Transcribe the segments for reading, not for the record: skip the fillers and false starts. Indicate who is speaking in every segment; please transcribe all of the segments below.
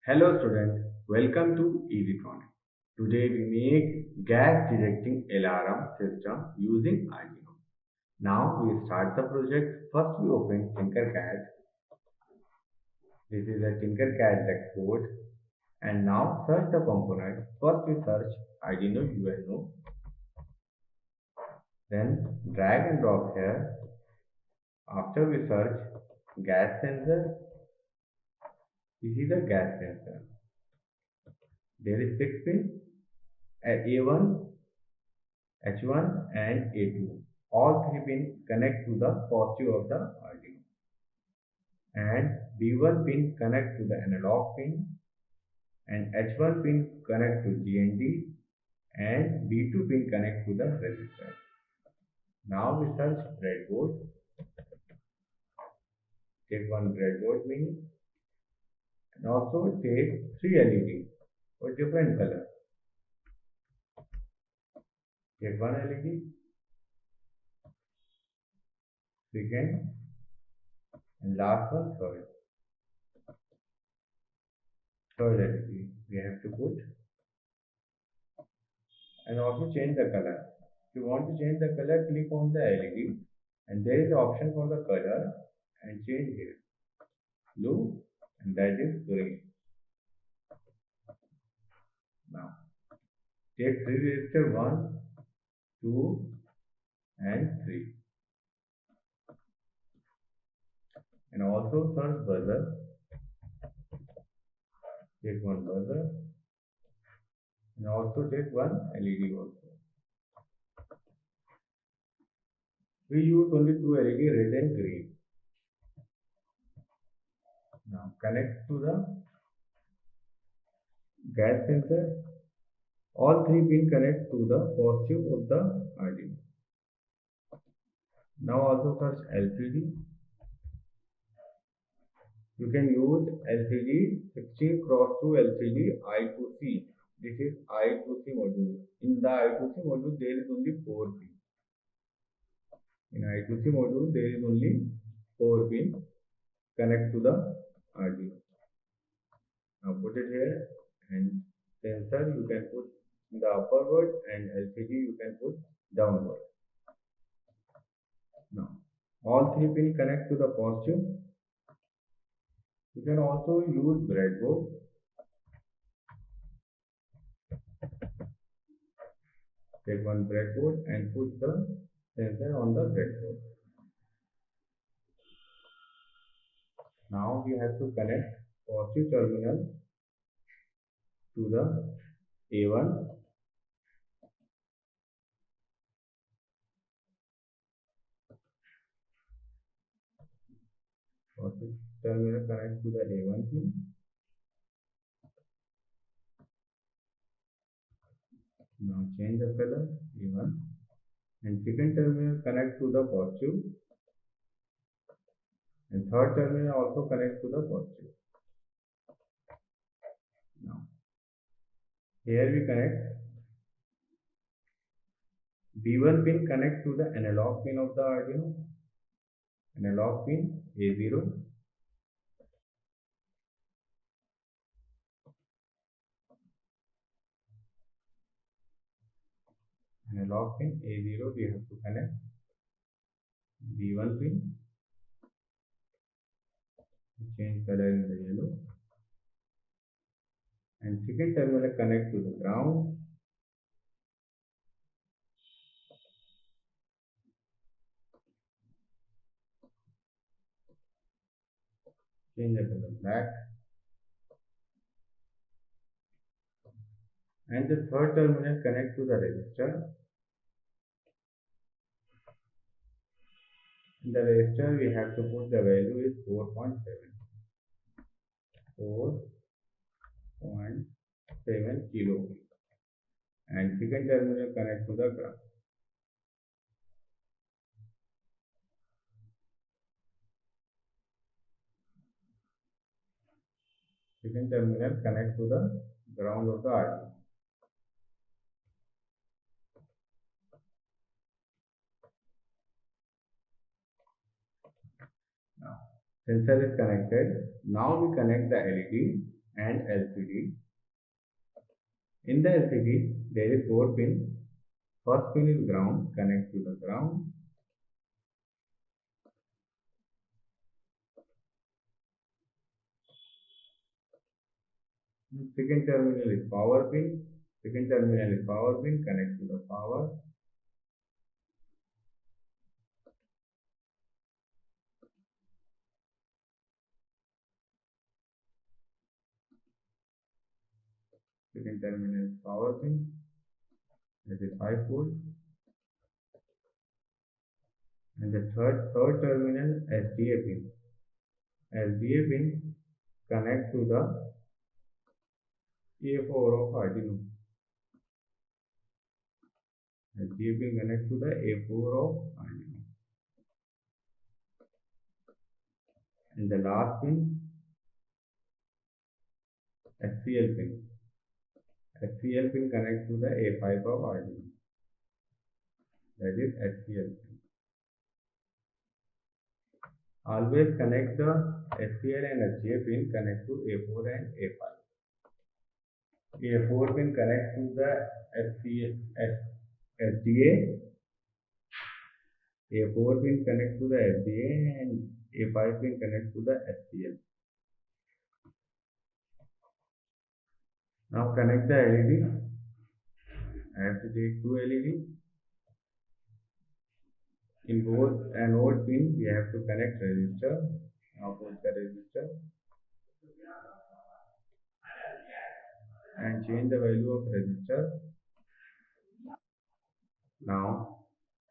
Speaker 1: Hello students, welcome to Easytronic. Today we make gas detecting alarm system using Arduino. Now we start the project. First we open Tinkercad. This is a Tinkercad deck code. And now search the component. First we search Arduino UNO. Then drag and drop here. After we search gas sensor. This is a gas sensor. There is 6 pin A1, H1 and A2. All three pins connect to the positive of the Arduino. And B1 pin connect to the analog pin and H1 pin connect to GND and B2 pin connect to the resistor. Now we search breadboard. Take one breadboard mini and also take three LED for different color. Take one LED, second and last one third. Third LED we have to put and also change the color. If you want to change the color, click on the LED and there is an option for the color and change here. Blue and that is green. Now take three resistor 1, 2 and 3 and also search buzzer. Take one buzzer and also take one LED also. We use only two LED, red and green. Now connect to the gas sensor. All three pins connect to the positive of the Arduino. Now also search LCD. You can use LCD 16 cross 2 LCD I2C. This is I2C module. In the I2C module there is only 4 pins. In I2C module there is only 4 pins. Connect to the Arduino. Now put it here and sensor you can put in the upperward and LCD you can put downward. Now all three pins connect to the positive. You can also use breadboard. Take one breadboard and put the sensor on the breadboard. Now we have to connect positive terminal to the A1 positive terminal connect to the A1 pin. Now change the color A1 and second terminal connect to the positive and third terminal also connect to the positive. Now here we connect B1 pin connect to the analog pin of the Arduino, analog pin A0, analog pin A0 we have to connect B1 pin, change color in the yellow and second terminal connect to the ground. Change the color black and the third terminal connect to the resistor. In the resistor we have to put the value is 4.7 kilo ohm and second terminal connect to the ground. Second terminal connect to the ground of the Arduino. Now sensor is connected. Now we connect the LED and LCD. In the LCD, there is 4 pins. First pin is ground, connect to the ground. Second terminal is power pin. Second terminal is power pin, connect to the power. Second terminal is power pin, that is 5 volt. And the third terminal SDA pin. SDA pin connect to the A4 of Arduino. SDA pin connect to the A4 of Arduino. And the last pin, SCL pin. SCL pin connect to the A5 of Arduino. That is SCL pin. Always connect the SCL and SGA pin connect to A4 and A5. A4 pin connect to the SCL, SDA. A4 pin connect to the SDA and A5 pin connect to the SCL. Now connect the LED. I have to take two LED. In both anode pin, we have to connect resistor. Now put the resistor and change the value of resistor. Now,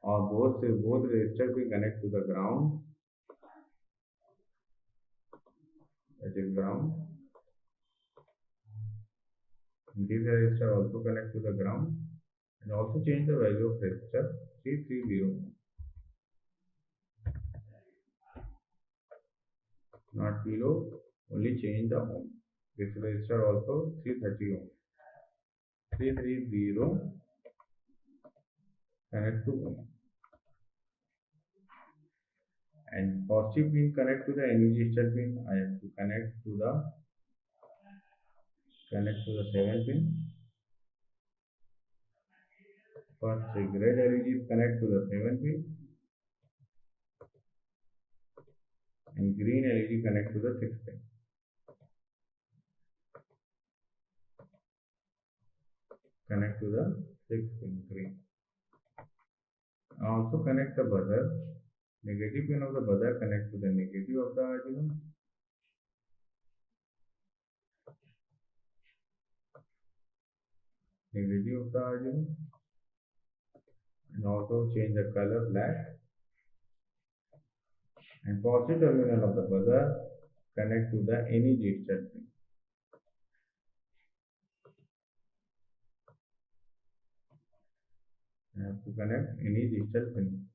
Speaker 1: both resistors will connect to the ground. That is ground. And this resistor also connect to the ground. And also change the value of resistor 330. Not below, only change the ohm. This resistor also 330 ohm. 330 connect to ohm. And positive pin connect to the any resistor pin. I have to connect to the 7 pin. First red LED connect to the 7 pin and green LED connect to the 6 pin. Connect to the 6 pin green. Also connect the buzzer. Negative pin of the buzzer connect to the negative of the Arduino. Negative of the Arduino. And also change the color black. And positive terminal of the buzzer connect to the any digital pin. I have to connect any digital pin.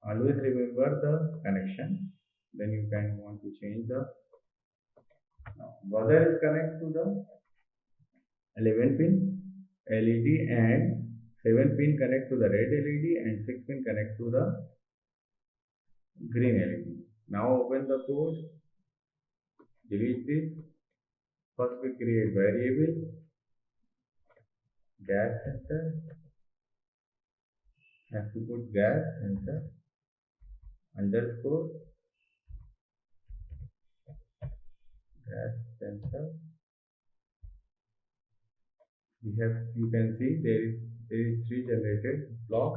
Speaker 1: Always remember the connection. Then you can want to change the. Now, buzzer is connected to the 11 pin LED and 7 pin connect to the red LED and 6 pin connect to the green LED. Now open the code, delete this. First we create variable, gas sensor. Have to put gas sensor underscore gas sensor. You can see there is 3 generated block.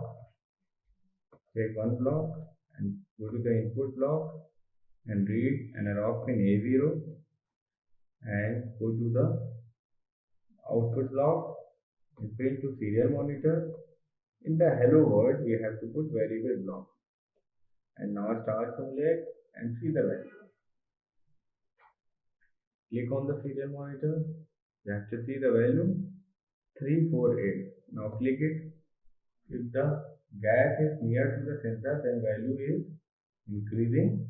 Speaker 1: Take one block and go to the input block and read analog pin A0 and go to the output block and print to serial monitor. In the hello world, we have to put variable block. And now start simulate and see the value. Click on the serial monitor. You have to see the value 348. Now click it. If the gas is near to the sensor, then value is increasing.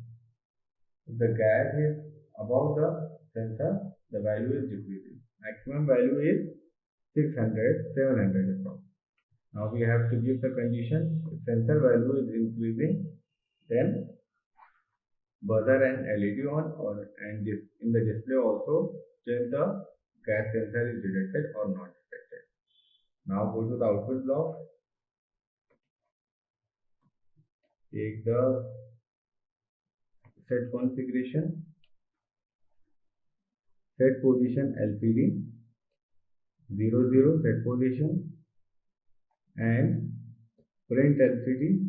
Speaker 1: If the gas is above the sensor, the value is decreasing. Maximum value is 600, 700 approximately. Now we have to give the condition. If sensor value is increasing, then buzzer and LED on, or and in the display also check the gas sensor is detected or not detected. Now go to the output block, take the set configuration, set position LCD, 00 set position, and print LCD.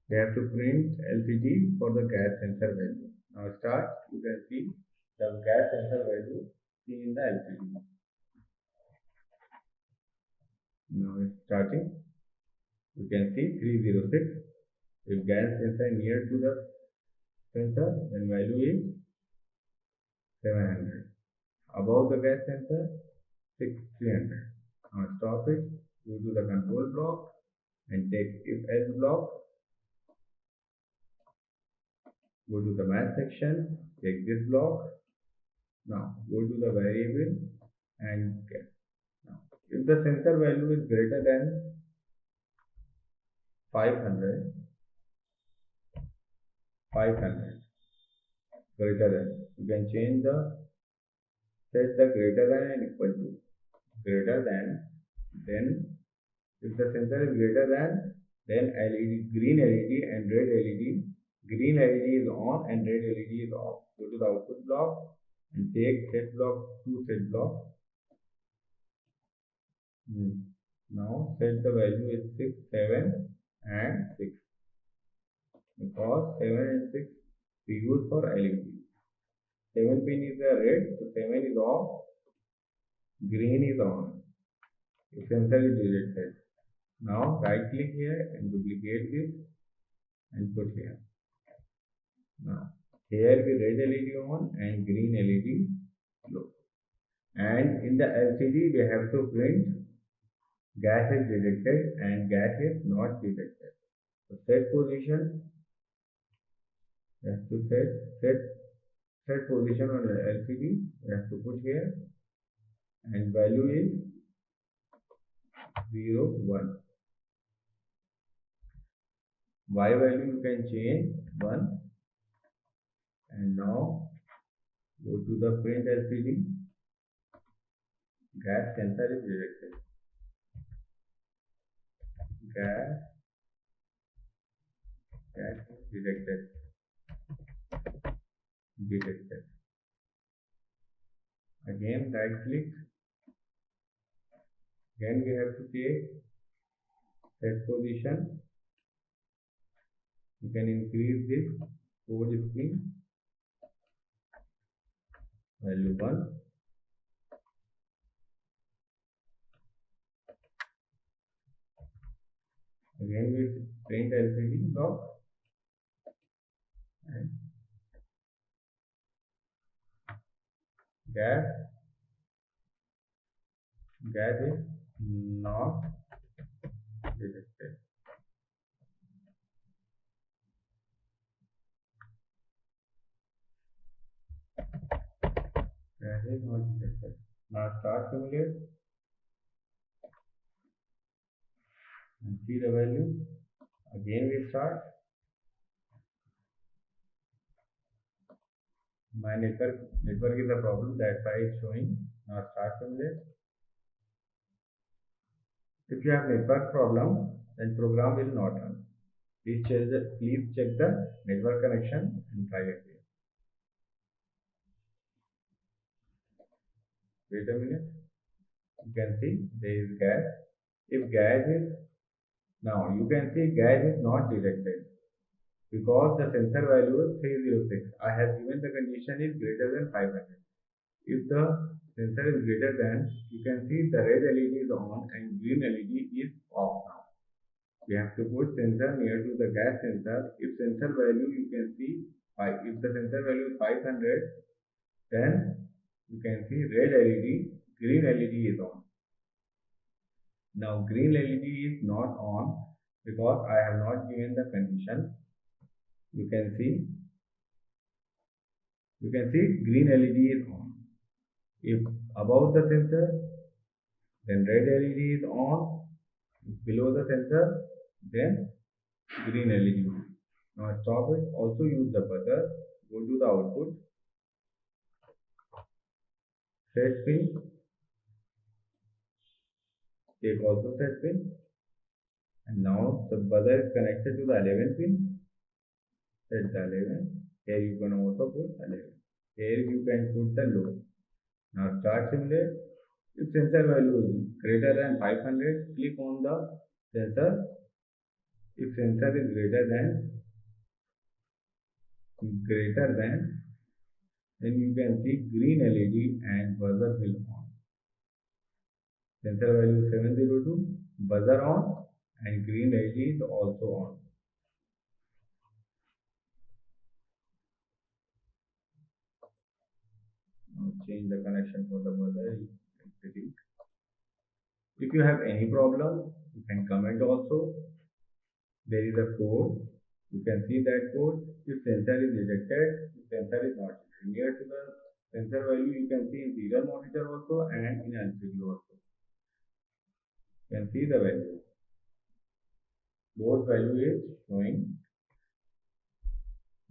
Speaker 1: We have to print LCD for the gas sensor value. Now start, you can see the gas sensor value seen in the LCD. Now it's starting. You can see 306. If gas sensor near to the sensor, then value is 700. Above the gas sensor, 300. Now stop it, go to the control block and take if else block, go to the math section, take this block. Now go to the variable and get. Now if the sensor value is greater than 500, 500 greater than, you can change the set the greater than and equal to greater than, then if the sensor is greater than, then LED, green LED and red LED, green LED is on and red LED is off. Go to the output block and take set block to set block. Now set the value is 6, 7 and 6, because 7 and 6 we use for LED. 7 pin is the red, so 7 is off, green is on. If sensor is detected. Now right click here and duplicate this and put here. Now here we red LED on and green LED low. And in the LCD we have to print gas is detected and gas is not detected. So set position, we have to set position on the LCD, we have to put here, and value is 0, 1. Y value you can change 1, and now go to the print LCD, gas sensor is detected. Gas is detected. Again right click. Again we have to take set position. You can increase this code screen, value 1. Again we print LCD block and gas is not detected. Gas is not detected. Now start simulate and see the value. Again we start. My network is a problem, that's why it's showing. Now start simulate. If you have network problem, then program will not run. Please check the network connection and try again. Wait a minute. You can see there is gas. If gas is, now you can see gas is not detected because the sensor value is 306. I have given the condition is greater than 500. If the sensor is greater than, you can see the red LED is on and green LED is off now. We have to put sensor near to the gas sensor. If sensor value you can see, if the sensor value is 500, then you can see red LED, green LED is on. Now green LED is not on because I have not given the condition. You can see green LED is on. If above the sensor, then red LED is on Below the sensor, then green LED. Now stop it. Also use the buzzer. Go to the output. Set pin. Take also set pin. And now the buzzer is connected to the 11 pin. Set the 11. Here you can also put 11. Here you can put the low. Now start simulate. If sensor value is greater than 500, click on the sensor. If sensor is greater than, then you can see green LED and buzzer will on. Sensor value 702, buzzer on and green LED is also on. Now change the connection for the buzzer. If you have any problem, you can comment also. There is a code. You can see that code. If sensor is detected, if sensor is not near to the sensor value, you can see in serial monitor also and in LCD also. You can see the value. Both value is showing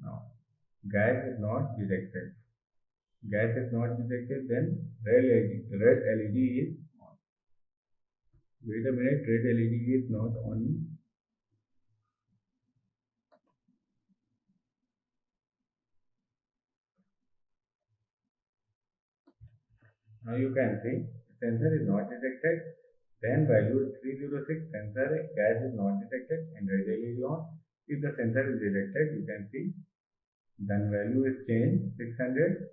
Speaker 1: now. Gas is not detected. Gas is not detected, then red LED is on. Wait a minute, red LED is not on. Now you can see sensor is not detected, then value is 306, sensor gas is not detected and red LED on. If the sensor is detected, you can see then value is changed 600,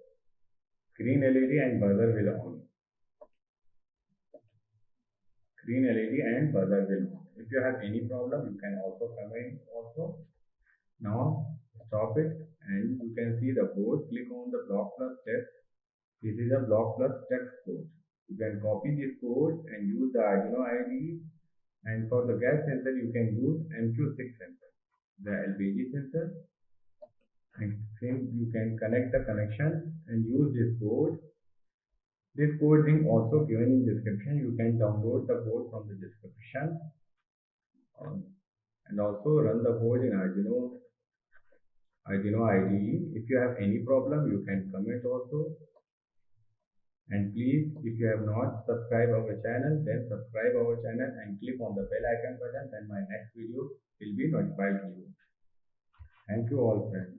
Speaker 1: green LED and buzzer will on. Green LED and buzzer will on. If you have any problem, you can also comment also. Now stop it and you can see the board. Click on the block plus text. This is a block plus text code. You can copy this code and use the Arduino IDE. And for the gas sensor, you can use MQ6 sensor, the LPG sensor. And same you can connect the connection and use this code. This code link also given in description. You can download the code from the description and also run the code in Arduino IDE. If you have any problem, you can comment also. And please, if you have not subscribed our channel, then subscribe our channel and click on the bell icon button. Then my next video will be notified to you. Thank you all friends.